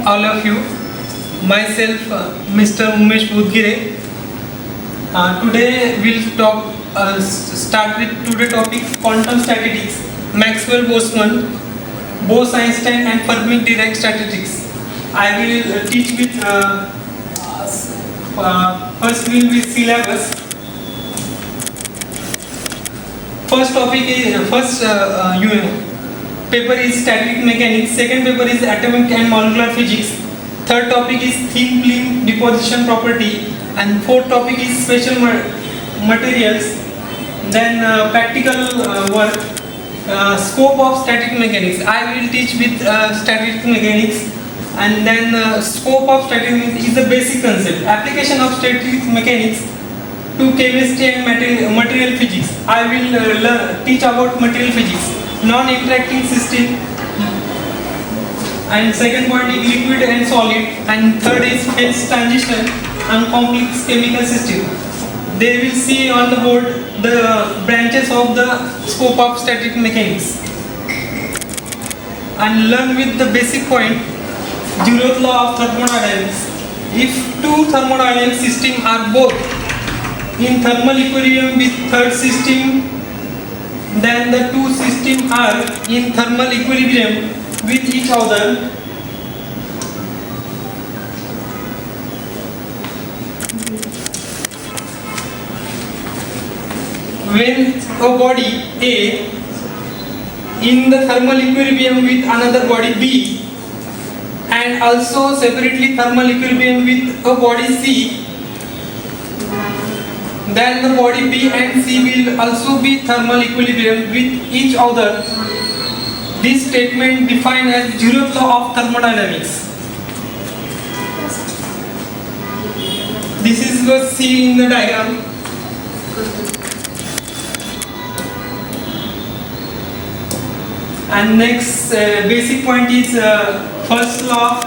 all of you. Myself, Mr. Umesh Bodhgire. Today we'll start with today's topic: quantum statistics, Maxwell-Boltzmann, Bose-Einstein, and Fermi-Dirac statistics. I will teach with first will be syllabus. First topic is paper is static mechanics. Second paper is atomic and molecular physics. Third topic is thin film deposition property, and fourth topic is special materials. Then practical work, scope of static mechanics. I will teach with static mechanics, and then scope of static mechanics is the basic concept. Application of static mechanics to chemistry and material physics. I will teach about material physics, non-interacting system, and second point is liquid and solid, and third is phase transition and complex chemical system. They will see on the board the branches of the scope of static mechanics, and learn with the basic point, zeroth law of thermodynamics. If two thermodynamic systems are both in thermal equilibrium with third system, then the two systems are in thermal equilibrium with each other. When a body A in the thermal equilibrium with another body B, and also separately thermal equilibrium with a body C, then the body B and C will also be thermal equilibrium with each other. This statement defined as zeroth law of thermodynamics. This is what see in the diagram. And next basic point is first law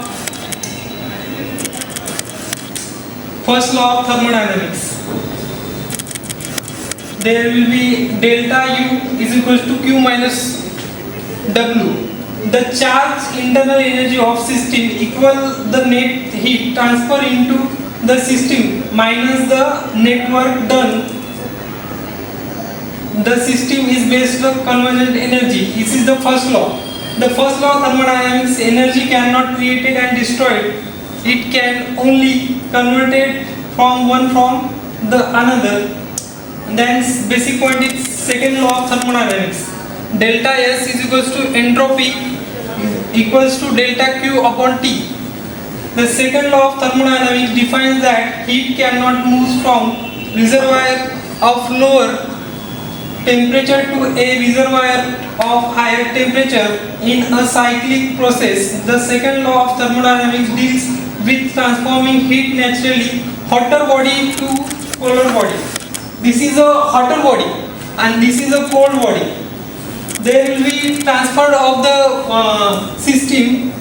of thermodynamics. There will be delta U is equals to Q minus W. The charge internal energy of system equal the net heat transfer into the system minus the net work done. The system is based on convergent energy. This is the first law. The first law of thermodynamics: energy cannot created and destroyed. It can only converted from one from the another. Then basic point is second law of thermodynamics. Delta S is equals to entropy equals to delta Q upon T. The second law of thermodynamics defines that heat cannot move from reservoir of lower temperature to a reservoir of higher temperature in a cyclic process. The second law of thermodynamics deals with transforming heat naturally hotter body to colder body. This is a hotter body and this is a cold body. There will be transfer of the system.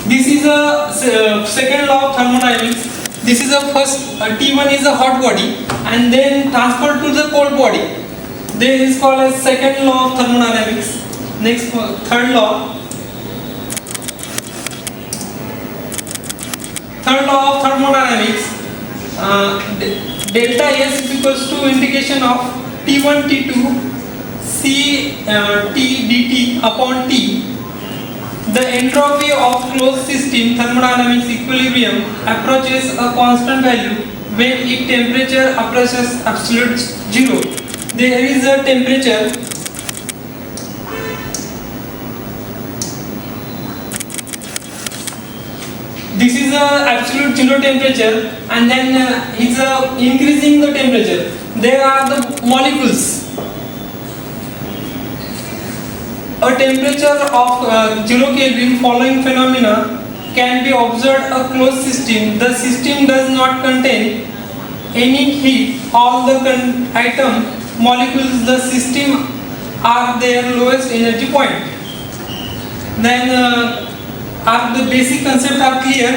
This is a second law of thermodynamics. This is a first T1 is a hot body and then transferred to the cold body. This is called as second law of thermodynamics. Next, third law. Third law of thermodynamics. Delta S is equals to integration of T1 T2 C T dt upon T. The entropy of closed system thermodynamics equilibrium approaches a constant value when its temperature approaches absolute zero. There is a temperature this is a absolute zero temperature, and then it's increasing the temperature. There are the molecules. A temperature of 0 Kelvin following phenomena can be observed a closed system. The system does not contain any heat. All the atom molecules the system are their lowest energy point. Then the basic concepts are clear.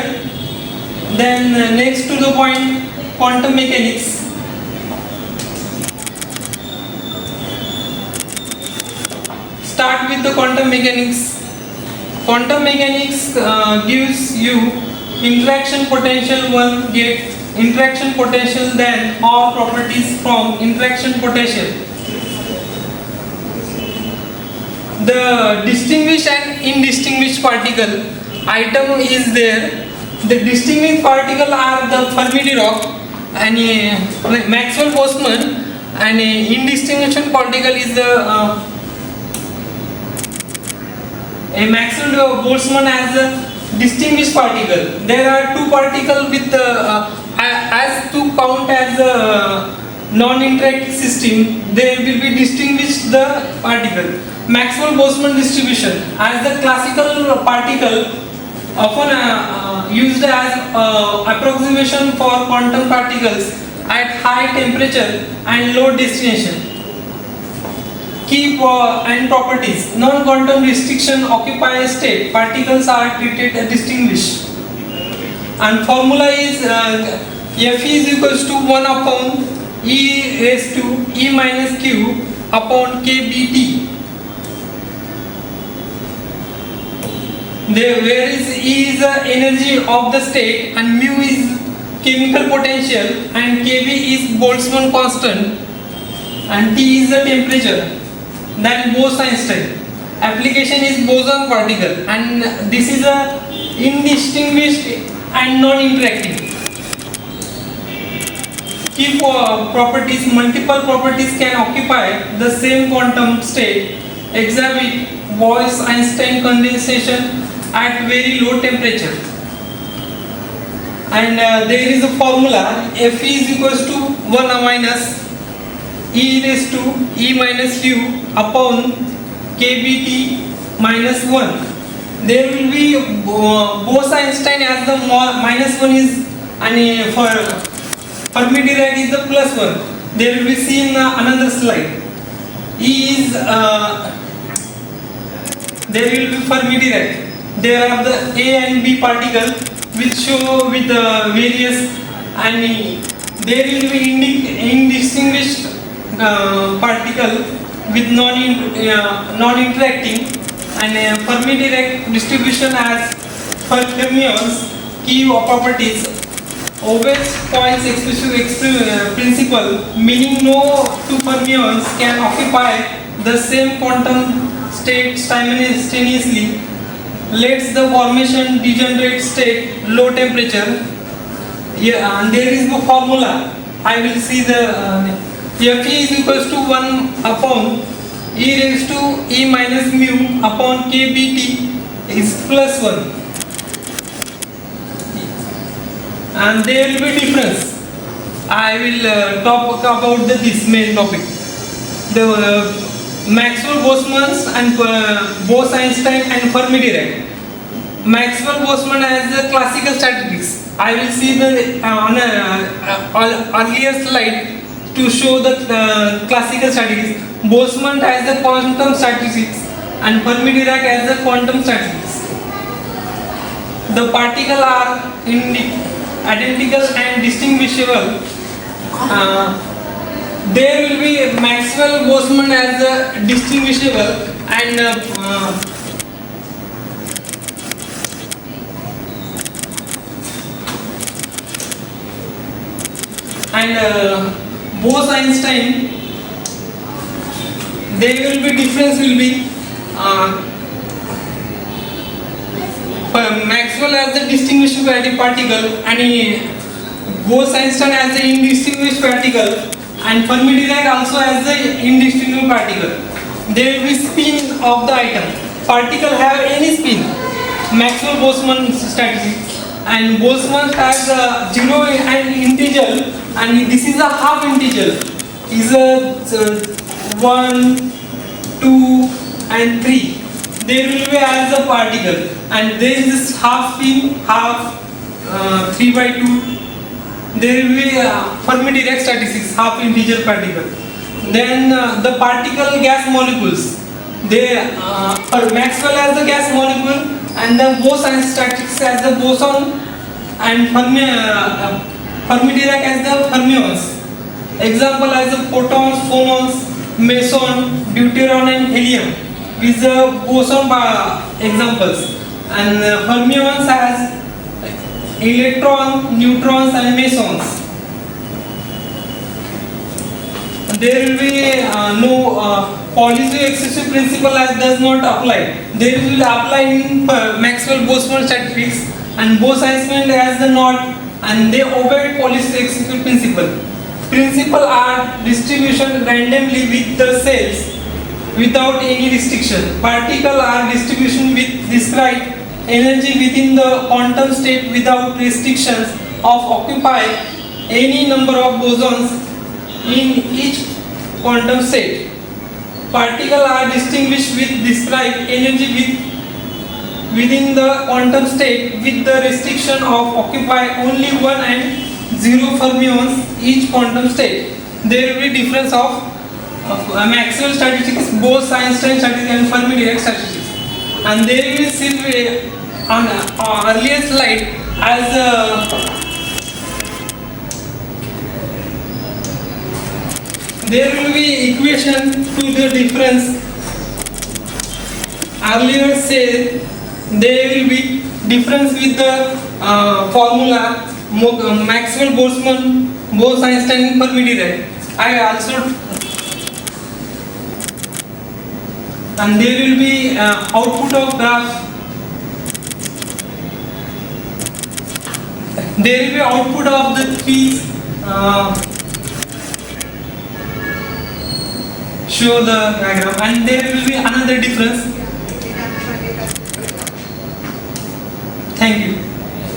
Then next to the point, quantum mechanics. start with the quantum mechanics. Quantum mechanics gives you interaction potential 1 get interaction potential, then all properties from interaction potential. The distinguished and indistinguished particle item is there. The distinguished particle are the Fermi-Dirac and Maxwell-Boltzmann, and indistinguished particle is the a Maxwell-Boltzmann as a distinguished particle. There are two particles with as to count as a non-interacting system. There will be distinguished the particle. Maxwell-Boltzmann distribution as the classical particle often used as approximation for quantum particles at high temperature and low destination. Key and properties. Non-quantum restriction occupy a state. Particles are treated as distinguished. And formula is Fe is equals to 1 upon E raised to E minus Q upon kBt. Where is E is the energy of the state and mu is chemical potential and kB is Boltzmann constant and T is the temperature. Then Bose-Einstein. Application is boson particle, and this is a indistinguished and non-interacting. Key properties. Multiple properties can occupy the same quantum state. Exhibit Bose-Einstein condensation at very low temperature. And there is a formula. Fe is equals to 1 minus E raised to E minus Q upon kBt minus 1. There will be Bose-Einstein as the minus 1 is, and for Fermi-Dirac is the plus 1. There will be seen another slide. E is there will be Fermi-Dirac. There are the A and B particle which show with various, and there will be indistinguished particle with non-interacting, and Fermi-Dirac distribution as fermions. Key properties. Always points exclusive principle, meaning no two fermions can occupy the same quantum state simultaneously. Lets the formation degenerate state low temperature. Yeah, and there is no formula. I will see the Fe is equals to 1 upon E raised to E minus mu upon kBt is plus 1. And there will be difference. I will talk about this main topic. The Maxwell-Boltzmann and Bose-Einstein and Fermi-Dirac. Maxwell-Boltzmann as the classical statistics. I will see the on earlier slide to show the classical statistics. Boltzmann as the quantum statistics and Fermi-Dirac as the quantum statistics. The particles are identical and distinguishable. There will be Maxwell-Boltzmann as the distinguishable and Bose-Einstein. There will be difference will be Maxwell as the distinguished particle and Bose-Einstein as the indistinguished particle, and Fermi-Dirac also as the indistinguished particle. There will be spin of the item. Particle have any spin. Maxwell-Boltzmann statistics. And Boltzmann has 0 and integer, and this is a half integer. Is a 1, 2, and 3. There will be as a particle, and there is this half spin, half 3 by 2. There will be Fermi-Dirac statistics, half integer particle. Then the particle gas molecules. They Maxwell as the gas molecule, and the Bose statistics as the boson, and Fermi-Dirac as the fermions. Example as the photons, phonons, meson, deuteron, and helium. with the boson examples, and fermions has electron, neutrons and mesons. There will be no Pauli exclusive principle as does not apply. There will apply in Maxwell-Boltzmann statistics, and Bose-Einstein as the not, and they obey Pauli exclusive principle. Principle are distribution randomly with the cells without any restriction. Particle are distribution with described energy within the quantum state without restrictions of occupy any number of bosons in each quantum state. Particles are distinguished with described energy within the quantum state with the restriction of occupy only 1 and 0 fermions each quantum state. There will be difference of Maxwell statistics, Bose-Einstein statistics and Fermi-Dirac statistics. And there will see on earlier slide as there will be equation to the difference. Earlier said there will be difference with the formula Maxwell, Boltzmann, Bose-Einstein, Fermi-Dirac. I also, and there will be output of graph. There will be output of the three. Show the diagram, and there will be another difference. Thank you.